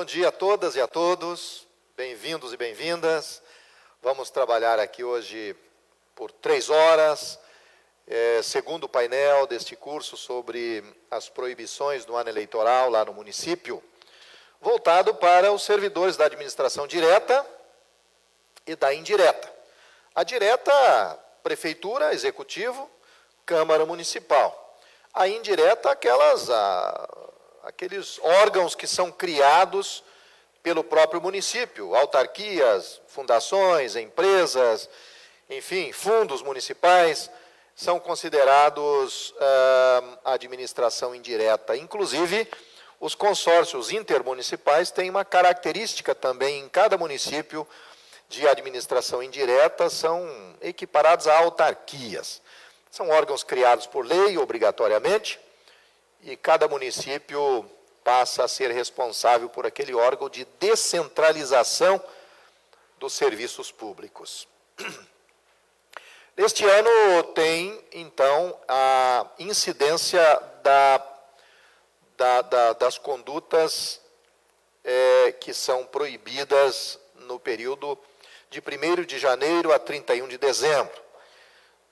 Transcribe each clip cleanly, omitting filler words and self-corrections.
Bom dia a todas e a todos, bem-vindos e bem-vindas. Vamos trabalhar aqui hoje por 3 horas, segundo painel deste curso sobre as proibições do ano eleitoral lá no município, voltado para os servidores da administração direta e da indireta. A direta, prefeitura, executivo, Câmara Municipal. A indireta, aqueles órgãos que são criados pelo próprio município, autarquias, fundações, empresas, enfim, fundos municipais, são considerados administração indireta. Inclusive, os consórcios intermunicipais têm uma característica também em cada município de administração indireta, são equiparados a autarquias. São órgãos criados por lei, obrigatoriamente, e cada município passa a ser responsável por aquele órgão de descentralização dos serviços públicos. Neste ano tem, então, a incidência das condutas que são proibidas no período de 1º de janeiro a 31 de dezembro.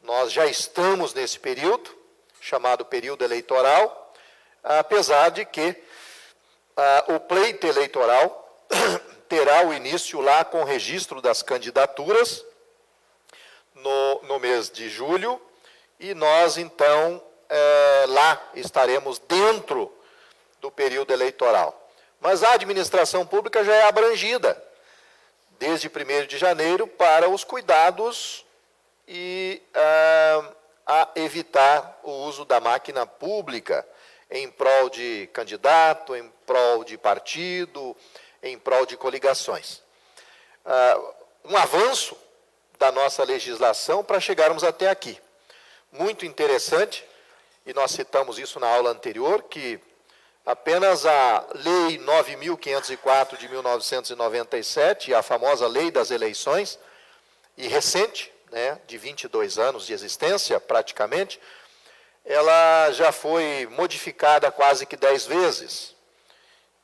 Nós já estamos nesse período, chamado período eleitoral, apesar de que o pleito eleitoral terá o início lá com o registro das candidaturas no mês de julho, e nós, então, lá estaremos dentro do período eleitoral. Mas a administração pública já é abrangida, desde 1º de janeiro, para os cuidados e a evitar o uso da máquina pública em prol de candidato, em prol de partido, em prol de coligações. Um avanço da nossa legislação para chegarmos até aqui. Muito interessante, e nós citamos isso na aula anterior, que apenas a Lei 9.504 de 1997, a famosa Lei das Eleições, e recente, de 22 anos de existência, praticamente, ela já foi modificada quase que 10 vezes.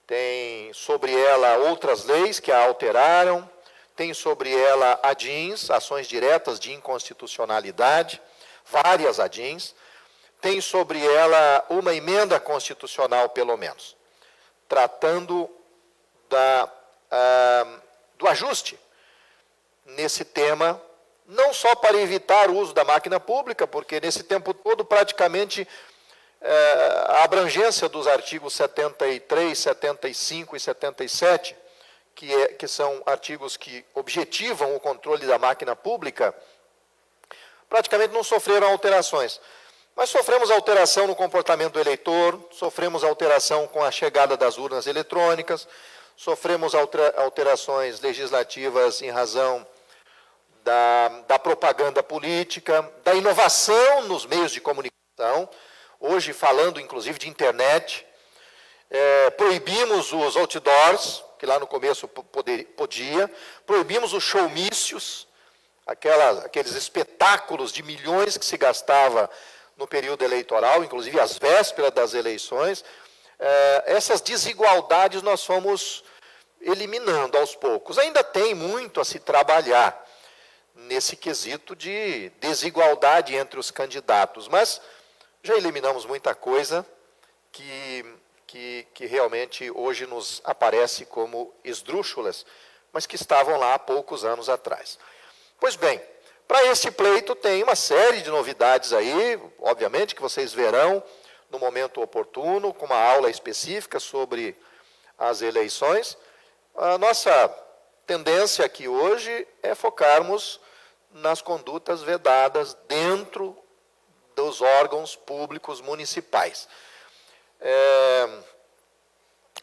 Tem sobre ela outras leis que a alteraram, tem sobre ela ADINs, ações diretas de inconstitucionalidade, várias ADINs, tem sobre ela uma emenda constitucional, pelo menos, tratando do ajuste nesse tema, não só para evitar o uso da máquina pública, porque nesse tempo todo, praticamente, a abrangência dos artigos 73, 75 e 77, que são artigos que objetivam o controle da máquina pública, praticamente não sofreram alterações. Mas sofremos alteração no comportamento do eleitor, sofremos alteração com a chegada das urnas eletrônicas, sofremos alterações legislativas em razão da propaganda política, da inovação nos meios de comunicação, hoje falando inclusive de internet, proibimos os outdoors, que lá no começo podia, proibimos os showmícios, aqueles espetáculos de milhões que se gastava no período eleitoral, inclusive às vésperas das eleições. Essas desigualdades nós fomos eliminando aos poucos. Ainda tem muito a se trabalhar nesse quesito de desigualdade entre os candidatos, mas já eliminamos muita coisa que realmente hoje nos aparece como esdrúxulas, mas que estavam lá há poucos anos atrás. Pois bem, para este pleito tem uma série de novidades aí, obviamente, que vocês verão no momento oportuno, com uma aula específica sobre as eleições. A nossa tendência aqui hoje é focarmos nas condutas vedadas dentro dos órgãos públicos municipais.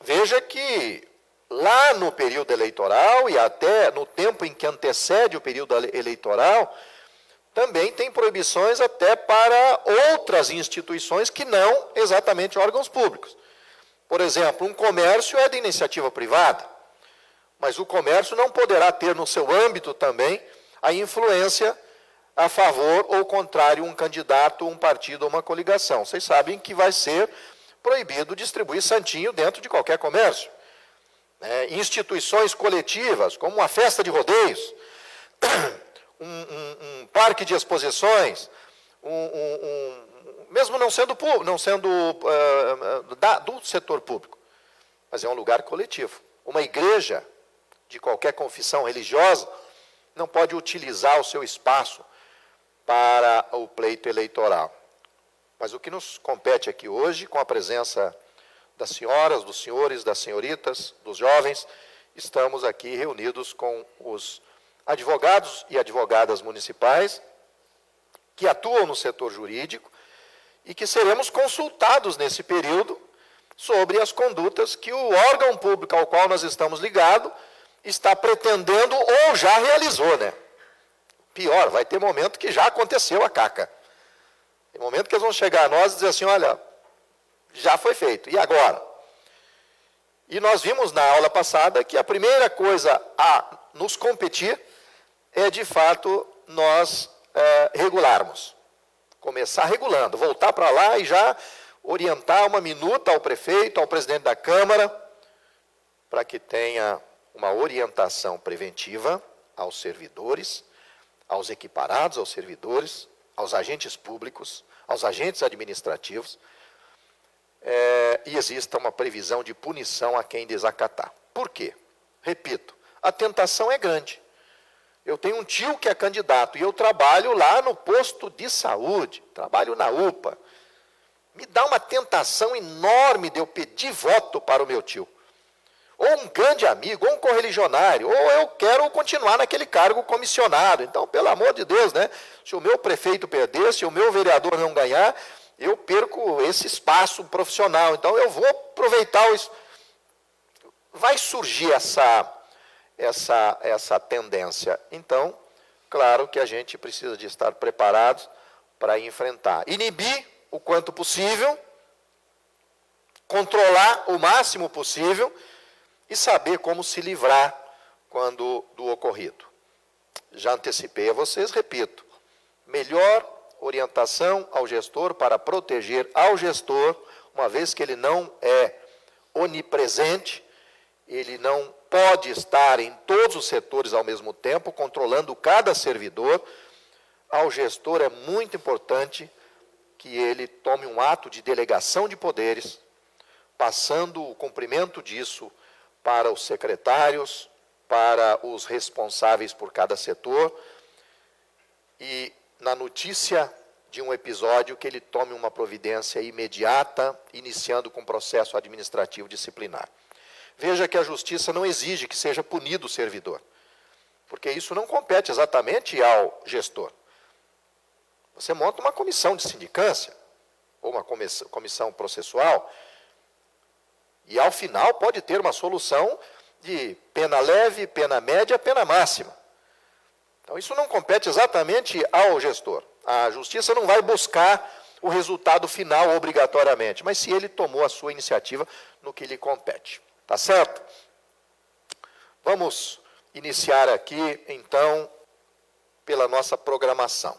Veja que lá no período eleitoral e até no tempo em que antecede o período eleitoral, também tem proibições até para outras instituições que não exatamente órgãos públicos. Por exemplo, um comércio é de iniciativa privada, mas o comércio não poderá ter no seu âmbito também a influência a favor ou contrário um candidato, um partido ou uma coligação. Vocês sabem que vai ser proibido distribuir santinho dentro de qualquer comércio. instituições coletivas, como uma festa de rodeios, um parque de exposições, mesmo não sendo do setor público, mas é um lugar coletivo. Uma igreja de qualquer confissão religiosa não pode utilizar o seu espaço para o pleito eleitoral. Mas o que nos compete aqui hoje, com a presença das senhoras, dos senhores, das senhoritas, dos jovens, estamos aqui reunidos com os advogados e advogadas municipais que atuam no setor jurídico e que seremos consultados nesse período sobre as condutas que o órgão público ao qual nós estamos ligados está pretendendo ou já realizou, né? Pior, vai ter momento que já aconteceu a caca. Tem momento que eles vão chegar a nós e dizer assim, olha, já foi feito, e agora? E nós vimos na aula passada que a primeira coisa a nos competir é, de fato, nós regularmos. Começar regulando, voltar para lá e já orientar uma minuta ao prefeito, ao presidente da Câmara, para que tenha uma orientação preventiva aos servidores, aos equiparados aos servidores, aos agentes públicos, aos agentes administrativos, e exista uma previsão de punição a quem desacatar. Por quê? Repito, a tentação é grande. Eu tenho um tio que é candidato e eu trabalho lá no posto de saúde, trabalho na UPA. Me dá uma tentação enorme de eu pedir voto para o meu tio. Ou um grande amigo, ou um correligionário, ou eu quero continuar naquele cargo comissionado. Então, pelo amor de Deus, né? Se o meu prefeito perder, se o meu vereador não ganhar, eu perco esse espaço profissional. Então, eu vou aproveitar isso. Vai surgir essa tendência. Então, claro que a gente precisa de estar preparados para enfrentar. Inibir o quanto possível, controlar o máximo possível e saber como se livrar quando do ocorrido. Já antecipei a vocês, repito, melhor orientação ao gestor para proteger ao gestor, uma vez que ele não é onipresente, ele não pode estar em todos os setores ao mesmo tempo, controlando cada servidor. Ao gestor é muito importante que ele tome um ato de delegação de poderes, passando o cumprimento disso para os secretários, para os responsáveis por cada setor, e na notícia de um episódio que ele tome uma providência imediata, iniciando com processo administrativo disciplinar. Veja que a justiça não exige que seja punido o servidor, porque isso não compete exatamente ao gestor. Você monta uma comissão de sindicância, ou uma comissão processual, e ao final pode ter uma solução de pena leve, pena média, pena máxima. Então isso não compete exatamente ao gestor. A justiça não vai buscar o resultado final obrigatoriamente, mas se ele tomou a sua iniciativa no que lhe compete. Tá certo? Vamos iniciar aqui, então, pela nossa programação.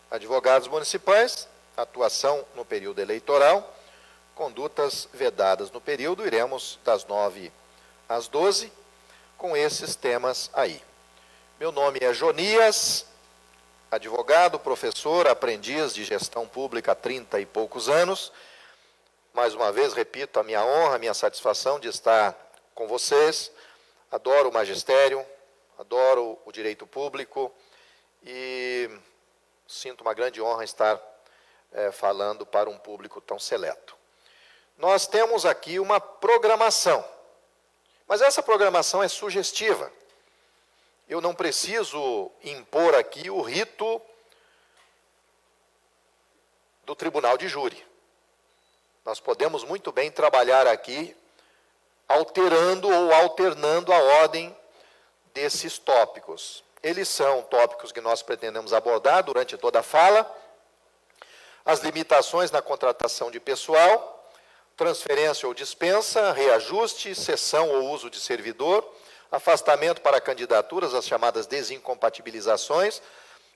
Advogados municipais, atuação no período eleitoral, condutas vedadas no período, iremos das 9 às 12, com esses temas aí. Meu nome é Jonias, advogado, professor, aprendiz de gestão pública há 30 e poucos anos. Mais uma vez, repito, a minha honra, a minha satisfação de estar com vocês. Adoro o magistério, adoro o direito público e sinto uma grande honra estar falando para um público tão seleto. Nós temos aqui uma programação, mas essa programação é sugestiva. Eu não preciso impor aqui o rito do tribunal de júri. Nós podemos muito bem trabalhar aqui alterando ou alternando a ordem desses tópicos. Eles são tópicos que nós pretendemos abordar durante toda a fala: as limitações na contratação de pessoal, transferência ou dispensa, reajuste, cessão ou uso de servidor, afastamento para candidaturas, as chamadas desincompatibilizações,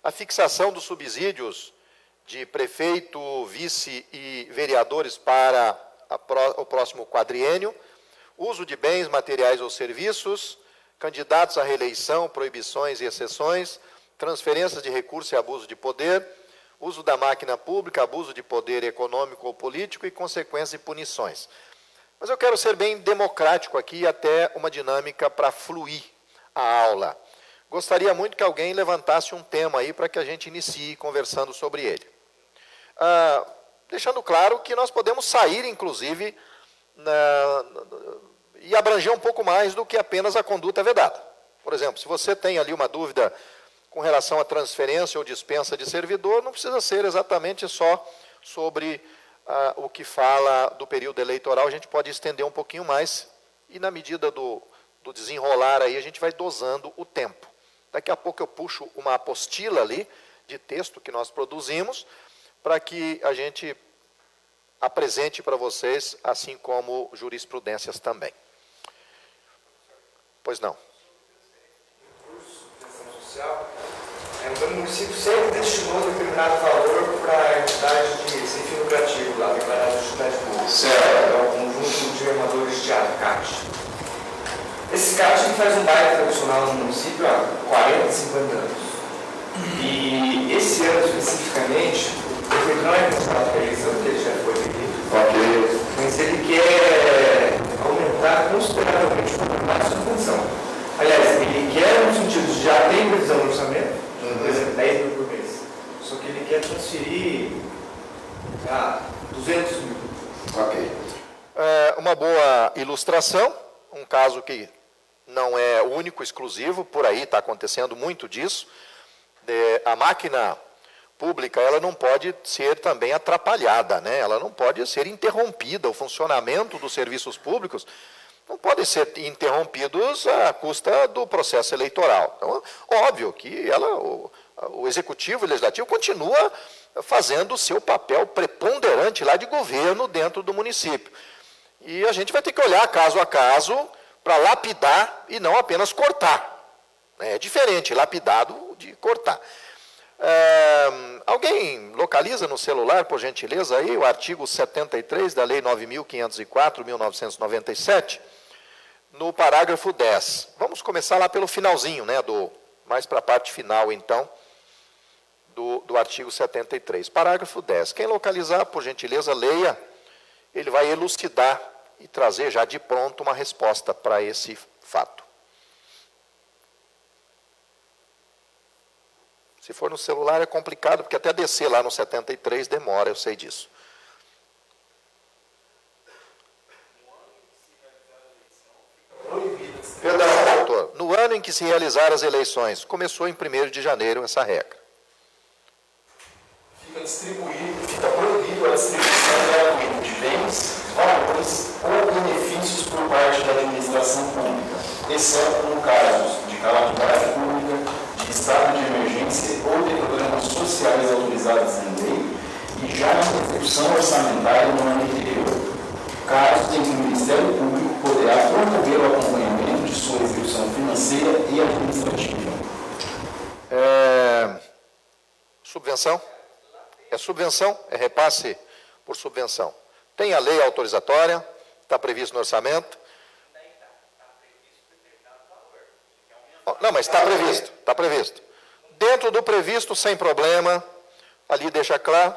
a fixação dos subsídios de prefeito, vice e vereadores para o próximo quadriênio, uso de bens, materiais ou serviços, candidatos à reeleição, proibições e exceções, transferências de recursos e abuso de poder, uso da máquina pública, abuso de poder econômico ou político e consequências e punições. Mas eu quero ser bem democrático aqui, até uma dinâmica para fluir a aula. Gostaria muito que alguém levantasse um tema aí para que a gente inicie conversando sobre ele. Deixando claro que nós podemos sair, inclusive, e abranger um pouco mais do que apenas a conduta vedada. Por exemplo, se você tem ali uma dúvida com relação à transferência ou dispensa de servidor, não precisa ser exatamente só sobre o que fala do período eleitoral, a gente pode estender um pouquinho mais, e na medida do desenrolar aí, a gente vai dosando o tempo. Daqui a pouco eu puxo uma apostila ali, de texto que nós produzimos, para que a gente apresente para vocês, assim como jurisprudências também. Pois não. O município sempre destinou determinado valor para a entidade de sem fim lucrativo, lá declarada de utilidade pública. Certo. É o conjunto de armadores de teatro, CAT. Esse CAT faz um baile tradicional no município há 40, 50 anos. E esse ano especificamente, o prefeito não é candidato à eleição, porque ele já foi eleito. Ok. Mas ele quer aumentar consideravelmente a subvenção. Aliás, ele quer no sentido de já tem previsão no orçamento, por exemplo, 10 mil por mês. Só que ele quer transferir 200 mil. Ok. Uma boa ilustração, um caso que não é único, exclusivo, por aí está acontecendo muito disso. A máquina pública, ela não pode ser também atrapalhada, né? Ela não pode ser interrompida, o funcionamento dos serviços públicos não podem ser interrompidos à custa do processo eleitoral. Então, óbvio que o Executivo e o Legislativo continua fazendo o seu papel preponderante lá de governo dentro do município. E a gente vai ter que olhar caso a caso para lapidar e não apenas cortar. É diferente, lapidado de cortar. Alguém localiza no celular, por gentileza, aí o artigo 73 da Lei 9.504, 1997, no parágrafo 10. Vamos começar lá pelo finalzinho, né, mais para a parte final, então, do artigo 73. Parágrafo 10. Quem localizar, por gentileza, leia. Ele vai elucidar e trazer já de pronto uma resposta para esse fato. Se for no celular é complicado, porque até descer lá no 73 demora, eu sei disso. Perdão, doutor. No ano em que se realizar as eleições, começou em 1º de janeiro essa regra. Fica proibido a distribuição gratuita de bens, valores ou benefícios por parte da administração pública, exceto no caso de calamidade pública, de estado de emergência ou de programas sociais autorizados em lei e já na execução orçamentária no ano anterior, casos em que o Ministério Público poderá promover o acompanhamento de sua execução financeira e administrativa. Subvenção? É subvenção? É repasse por subvenção. Tem a lei autorizatória, está previsto no orçamento. Não, mas está previsto, está previsto. Dentro do previsto, sem problema, ali deixa claro.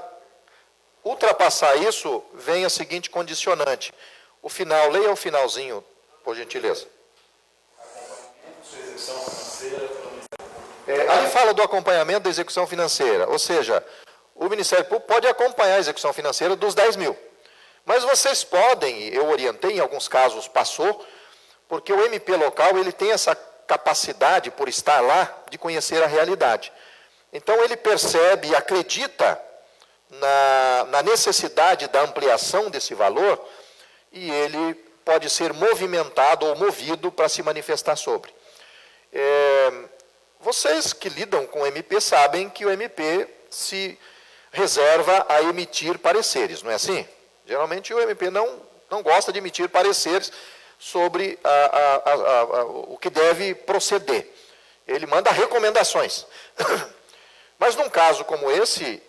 Ultrapassar isso, vem a seguinte condicionante. O final, leia o finalzinho, por gentileza. Ali fala do acompanhamento da execução financeira, ou seja, o Ministério Público pode acompanhar a execução financeira dos 10 mil. Mas vocês podem, eu orientei, em alguns casos passou, porque o MP local ele tem essa capacidade, por estar lá, de conhecer a realidade. Então ele percebe e acredita na necessidade da ampliação desse valor, e ele pode ser movimentado ou movido para se manifestar sobre. Vocês que lidam com o MP sabem que o MP se reserva a emitir pareceres, não é assim? Geralmente o MP não gosta de emitir pareceres sobre o que deve proceder. Ele manda recomendações. Mas num caso como esse,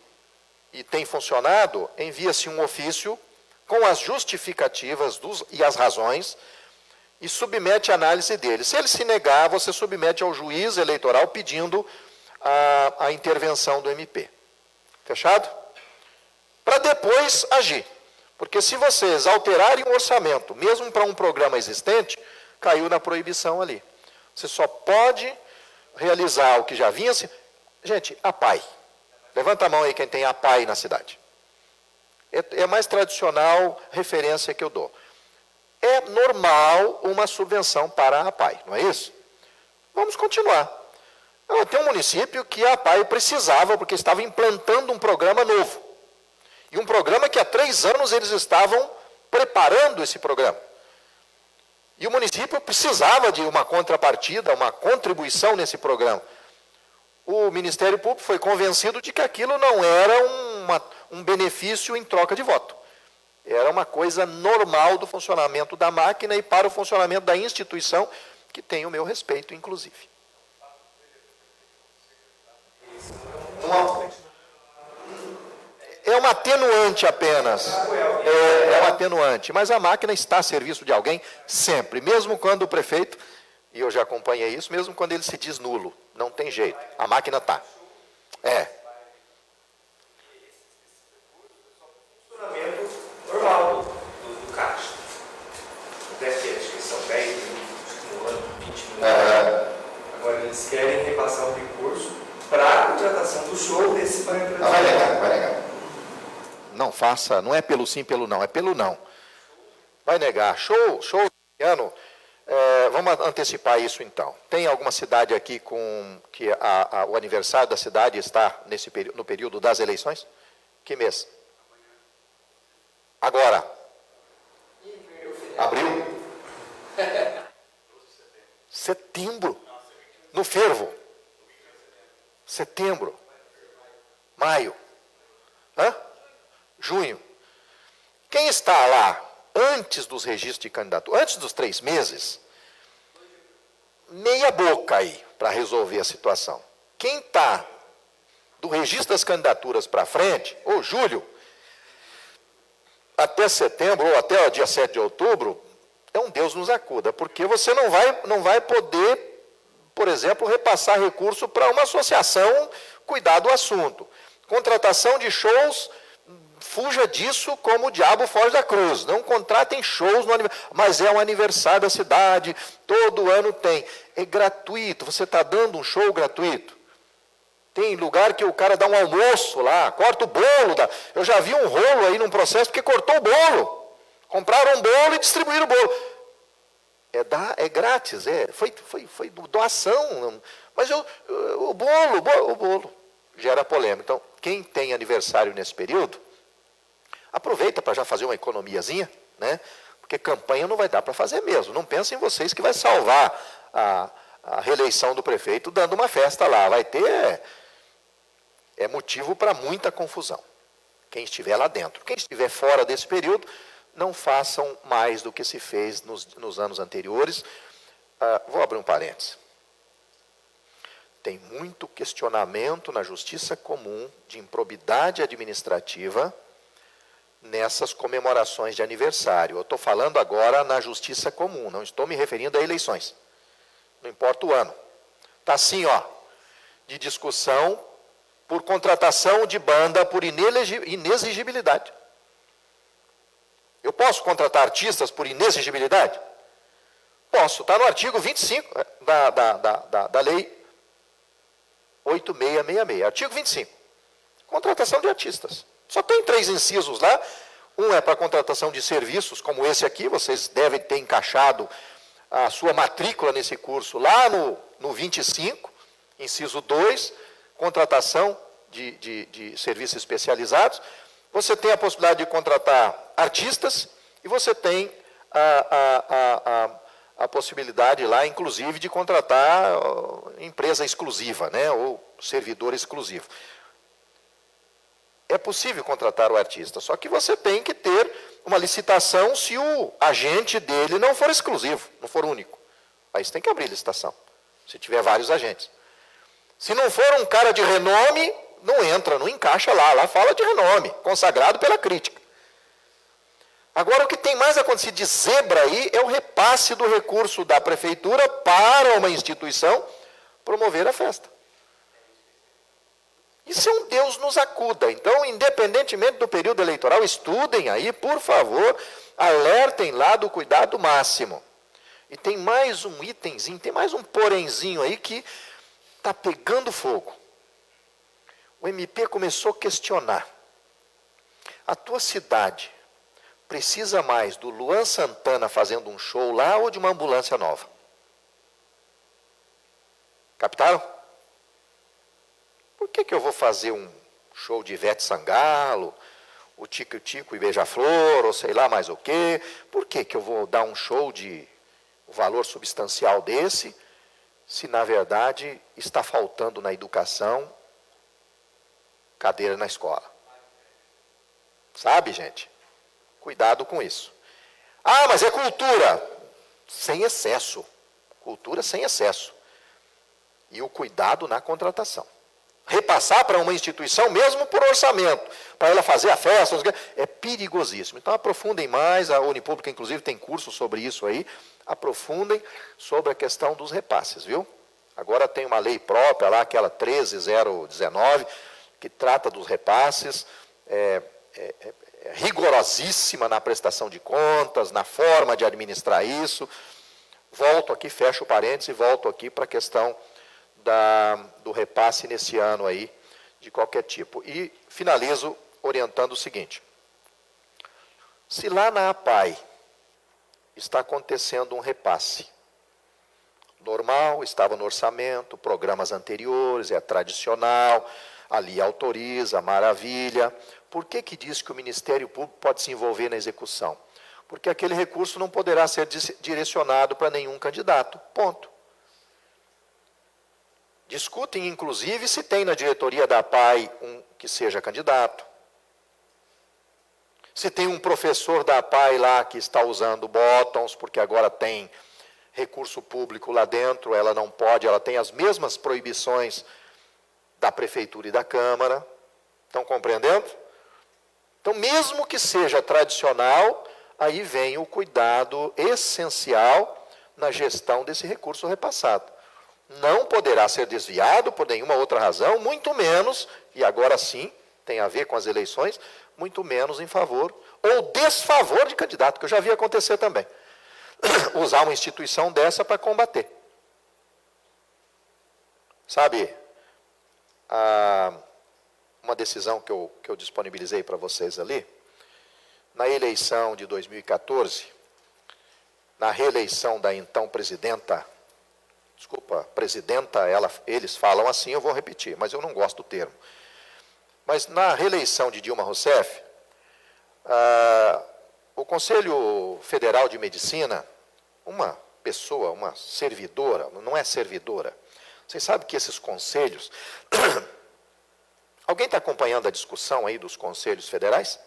e tem funcionado, envia-se um ofício com as justificativas e as razões e submete a análise dele. Se ele se negar, você submete ao juiz eleitoral pedindo a intervenção do MP. Fechado? Para depois agir. Porque se vocês alterarem o orçamento, mesmo para um programa existente, caiu na proibição ali. Você só pode realizar o que já vinha... Gente, APAI. Levanta a mão aí quem tem APAI na cidade. É a mais tradicional referência que eu dou. É normal uma subvenção para a APAI, não é isso? Vamos continuar. Tem um município que a APAI precisava, porque estava implantando um programa novo. E um programa que há 3 anos eles estavam preparando esse programa. E o município precisava de uma contrapartida, uma contribuição nesse programa. O Ministério Público foi convencido de que aquilo não era um benefício em troca de voto. Era uma coisa normal do funcionamento da máquina e para o funcionamento da instituição, que tem o meu respeito, inclusive. É uma atenuante apenas. É uma atenuante. Mas a máquina está a serviço de alguém sempre. Mesmo quando o prefeito, e eu já acompanhei isso, mesmo quando ele se diz nulo. Não tem jeito. A máquina está. Funcionamento normal do caixa. Até que acho que são 10 minutos no ano, 20 minutos. Agora eles querem repassar um recurso para a contratação do show desse banco. Vai negar. Não faça, não é pelo sim, pelo não, é pelo não. Vai negar. Show ano. Vamos antecipar isso então. Tem alguma cidade aqui que o aniversário da cidade está no período das eleições? Que mês? Agora. Abril? Setembro. No fervo. Setembro. Maio. Junho. Quem está lá antes dos registros de candidatura, antes dos 3 meses, meia boca aí para resolver a situação. Quem está do registro das candidaturas para frente, ou julho, até setembro, ou até o dia 7 de outubro, é um Deus nos acuda, porque você não vai poder, por exemplo, repassar recurso para uma associação cuidar do assunto. Contratação de shows, fuja disso como o diabo foge da cruz. Não contratem shows no aniversário, mas é um aniversário da cidade, todo ano tem. É gratuito, você está dando um show gratuito. Tem lugar que o cara dá um almoço lá, corta o bolo. Eu já vi um rolo aí num processo porque cortou o bolo. Compraram um bolo e distribuíram o bolo. É grátis, foi doação. Mas o bolo gera polêmica. Então, quem tem aniversário nesse período, aproveita para já fazer uma economiazinha, né? Porque campanha não vai dar para fazer mesmo. Não pensem em vocês que vai salvar a reeleição do prefeito dando uma festa lá. Vai ter motivo para muita confusão. Quem estiver lá dentro. Quem estiver fora desse período, não façam mais do que se fez nos anos anteriores. Vou abrir um parênteses. Tem muito questionamento na justiça comum de improbidade administrativa nessas comemorações de aniversário. Eu estou falando agora na justiça comum, não estou me referindo a eleições. Não importa o ano. Está assim, de discussão por contratação de banda por inexigibilidade. Eu posso contratar artistas por inexigibilidade? Posso, está no artigo 25 da lei 8666, artigo 25. Contratação de artistas. Só tem 3 incisos lá. Um é para contratação de serviços, como esse aqui, vocês devem ter encaixado a sua matrícula nesse curso lá no 25, inciso 2, contratação de serviços especializados. Você tem a possibilidade de contratar artistas e você tem a possibilidade lá, inclusive, de contratar empresa exclusiva, né, ou servidor exclusivo. É possível contratar o artista, só que você tem que ter uma licitação se o agente dele não for exclusivo, não for único. Aí você tem que abrir licitação, se tiver vários agentes. Se não for um cara de renome, não entra, não encaixa lá fala de renome, consagrado pela crítica. Agora, o que tem mais acontecido de zebra aí é o repasse do recurso da prefeitura para uma instituição promover a festa. Isso é um Deus nos acuda. Então, independentemente do período eleitoral, estudem aí, por favor, alertem lá do cuidado máximo. E tem mais um itemzinho, tem mais um porenzinho aí que está pegando fogo. O MP começou a questionar. A tua cidade precisa mais do Luan Santana fazendo um show lá ou de uma ambulância nova? Captaram? Por que eu vou fazer um show de Ivete Sangalo, o Tico-Tico e Beija-Flor, ou sei lá mais o quê? Por que eu vou dar um show de valor substancial desse, se na verdade está faltando na educação cadeira na escola? Sabe, gente? Cuidado com isso. Ah, mas é cultura. Sem excesso. Cultura sem excesso. E o cuidado na contratação. Repassar para uma instituição, mesmo por orçamento, para ela fazer a festa, é perigosíssimo. Então, aprofundem mais, a Unipública, inclusive, tem curso sobre isso aí, aprofundem sobre a questão dos repasses, viu? Agora tem uma lei própria lá, aquela 13019, que trata dos repasses, rigorosíssima na prestação de contas, na forma de administrar isso. Volto aqui, fecho o parênteses e volto aqui para a questão do repasse nesse ano aí, de qualquer tipo. E finalizo orientando o seguinte: se lá na APAI está acontecendo um repasse normal, estava no orçamento, programas anteriores, é tradicional, ali autoriza, maravilha, por que diz que o Ministério Público pode se envolver na execução? Porque aquele recurso não poderá ser direcionado para nenhum candidato, ponto. Discutem, inclusive, se tem na diretoria da APAI um que seja candidato. Se tem um professor da APAI lá que está usando bottoms, porque agora tem recurso público lá dentro, ela não pode, ela tem as mesmas proibições da Prefeitura e da Câmara. Estão compreendendo? Então, mesmo que seja tradicional, aí vem o cuidado essencial na gestão desse recurso repassado. Não poderá ser desviado por nenhuma outra razão, muito menos, e agora sim, tem a ver com as eleições, muito menos em favor ou desfavor de candidato, que eu já vi acontecer também. Usar uma instituição dessa para combater. Sabe, uma decisão que eu disponibilizei para vocês ali, na eleição de 2014, na reeleição da então presidenta, eles falam assim, eu vou repetir, mas eu não gosto do termo. Mas na reeleição de Dilma Rousseff, o Conselho Federal de Medicina, uma pessoa, uma servidora, não é servidora, vocês sabem que esses conselhos... Alguém está acompanhando a discussão aí dos conselhos federais?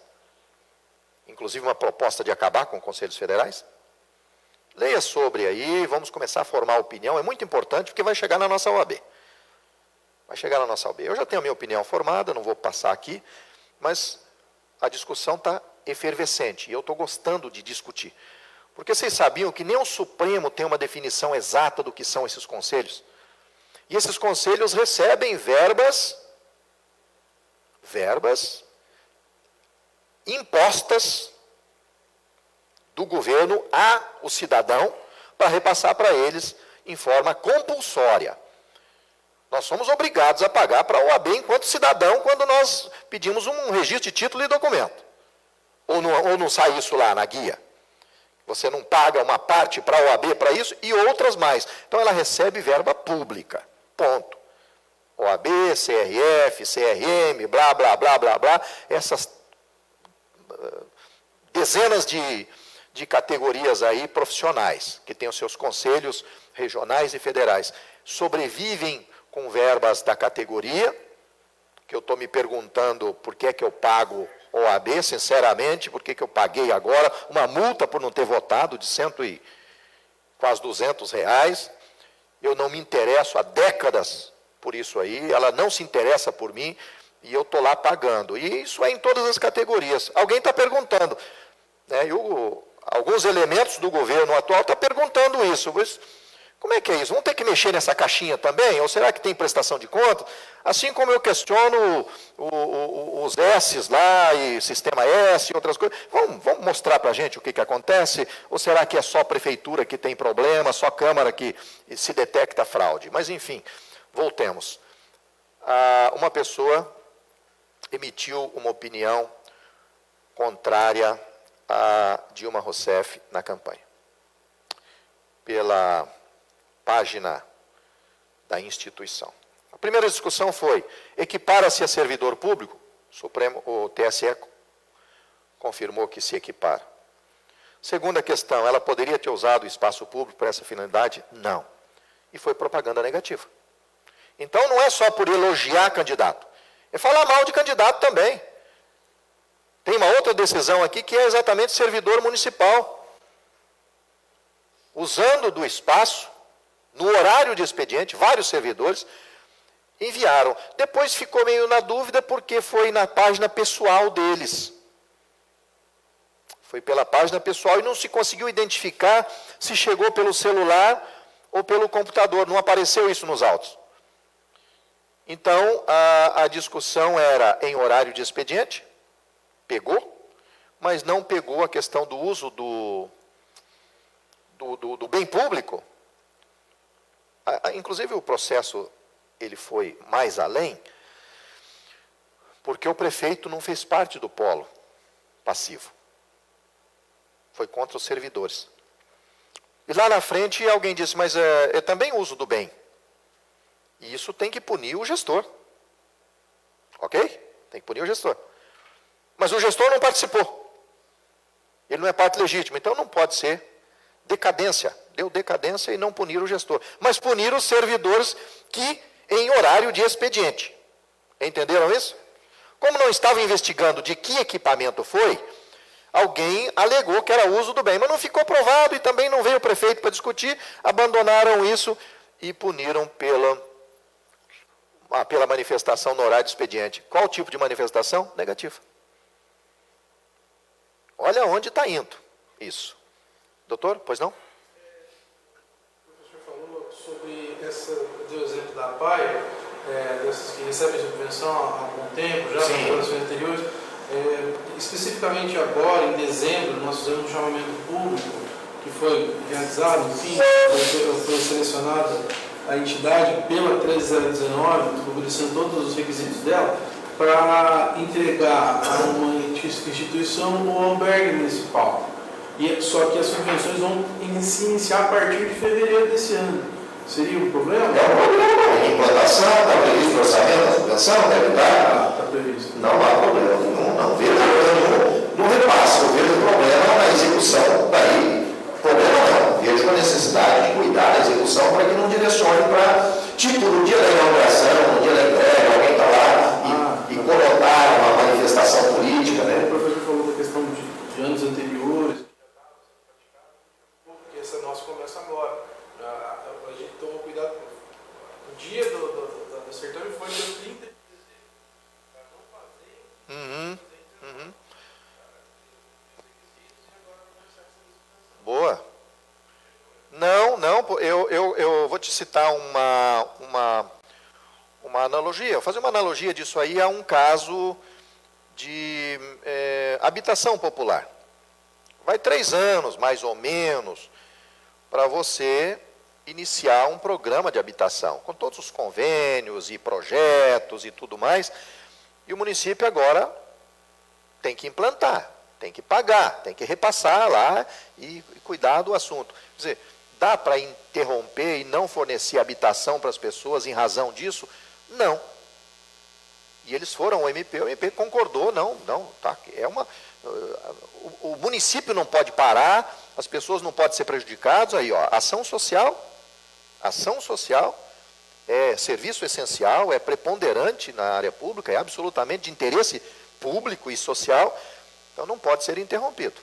Inclusive uma proposta de acabar com conselhos federais? Leia sobre aí, vamos começar a formar opinião, é muito importante porque vai chegar na nossa OAB. Vai chegar na nossa OAB. Eu já tenho a minha opinião formada, não vou passar aqui, mas a discussão está efervescente e eu estou gostando de discutir. Porque vocês sabiam que nem o Supremo tem uma definição exata do que são esses conselhos? E esses conselhos recebem verbas impostas do governo ao cidadão para repassar para eles em forma compulsória. Nós somos obrigados a pagar para a OAB enquanto cidadão quando nós pedimos um registro de título e documento. Ou não sai isso lá na guia? Você não paga uma parte para a OAB para isso e outras mais. Então ela recebe verba pública. Ponto. OAB, CRF, CRM, blá, blá, blá, blá, blá. Essas dezenas de de categorias aí profissionais, que têm os seus conselhos regionais e federais, sobrevivem com verbas da categoria, que eu estou me perguntando por que é que eu pago OAB, sinceramente, por que eu paguei agora uma multa por não ter votado de quase R$200. Eu não me interesso há décadas por isso aí, ela não se interessa por mim e eu estou lá pagando. E isso é em todas as categorias. Alguém está perguntando, né, alguns elementos do governo atual estão perguntando isso. Mas como é que é isso? Vamos ter que mexer nessa caixinha também? Ou será que tem prestação de contas? Assim como eu questiono os S's lá, e Sistema S e outras coisas. Vamos mostrar para a gente o que acontece? Ou será que é só a prefeitura que tem problema, só a Câmara que se detecta fraude? Mas, enfim, voltemos. Uma pessoa emitiu uma opinião contrária a Dilma Rousseff na campanha. Pela página da instituição. A primeira discussão foi: equipara-se a servidor público? O TSE confirmou que se equipara. Segunda questão: ela poderia ter usado o espaço público para essa finalidade? Não. E foi propaganda negativa. Então não é só por elogiar candidato, é falar mal de candidato também. Tem uma outra decisão aqui que é exatamente servidor municipal. Usando do espaço, no horário de expediente, vários servidores enviaram. Depois ficou meio na dúvida porque foi na página pessoal deles. Foi pela página pessoal e não se conseguiu identificar se chegou pelo celular ou pelo computador. Não apareceu isso nos autos. Então, a discussão era em horário de expediente, pegou, mas não pegou a questão do uso do bem público. Inclusive, o processo ele foi mais além, porque o prefeito não fez parte do polo passivo. Foi contra os servidores. E lá na frente alguém disse, mas é também uso do bem. E isso tem que punir o gestor. Ok? Tem que punir o gestor. Mas o gestor não participou. Ele não é parte legítima, então não pode ser decadência. Deu decadência e não punir o gestor. Mas punir os servidores que em horário de expediente. Entenderam isso? Como não estava investigando de que equipamento foi, alguém alegou que era uso do bem, mas não ficou provado e também não veio o prefeito para discutir, abandonaram isso e puniram pela manifestação no horário de expediente. Qual tipo de manifestação? Negativa. Olha onde está indo isso. Doutor, pois não? O professor falou sobre deu o exemplo da PAI, dessas que recebem subvenção há algum tempo, já em gerações anteriores. Especificamente agora, em dezembro, nós fizemos um chamamento público que foi realizado, enfim, foi selecionada a entidade pela 13019, obedecendo todos os requisitos dela, para entregar a uma instituição o albergue municipal. Só que as subvenções vão se iniciar a partir de fevereiro desse ano. Seria um problema? É um problema. Implantação, está previsto o orçamento da subvenção, deve estar. Está previsto. Não há problema nenhum, não vejo problema nenhum no repasse, eu vejo problema na execução daí. Problema não, vejo a necessidade de cuidar da execução para que não direcione para, tipo, no dia da inauguração, no dia da entrega, alguém está lá e conotar uma manifestação política, né? O professor falou da questão de anos anteriores, porque essa nossa começa agora. A gente toma cuidado. O dia do certame foi dia 30 de dezembro. Para não fazer. Boa. Não, eu vou te citar uma analogia. Vou fazer uma analogia disso aí a um caso de habitação popular. Vai 3 anos, mais ou menos, para você iniciar um programa de habitação, com todos os convênios e projetos e tudo mais, e o município agora tem que implantar, tem que pagar, tem que repassar lá e cuidar do assunto. Quer dizer, dá para interromper e não fornecer habitação para as pessoas em razão disso? Não. E eles foram ao MP, o MP concordou, não, tá, O município não pode parar, as pessoas não podem ser prejudicadas. Aí, ó, ação social é serviço essencial, é preponderante na área pública, é absolutamente de interesse público e social, então não pode ser interrompido.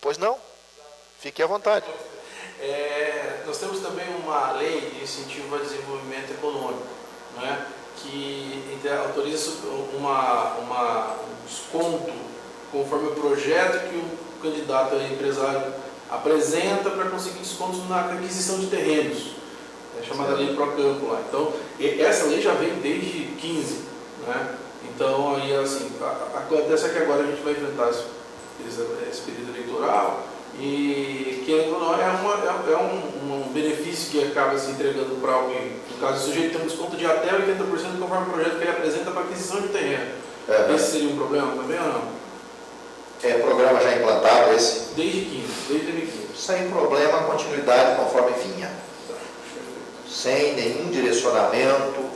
Pois não? Fique à vontade. Nós temos também uma lei de incentivo ao desenvolvimento econômico, né, que autoriza um desconto conforme o projeto que o candidato empresário apresenta para conseguir descontos na aquisição de terrenos, chamada lei Procampo lá. Então, essa lei já vem desde 15, né? Então, aí, assim, acontece que agora a gente vai enfrentar esse período eleitoral e, querendo ou não, é um benefício que acaba se entregando para alguém. No caso, o sujeito tem um desconto de até 80% conforme o projeto que ele apresenta para aquisição de terreno. Esse seria um problema também ou não? É programa já implantado esse? Desde 2015. Sem problema, continuidade conforme vinha. Sem nenhum direcionamento,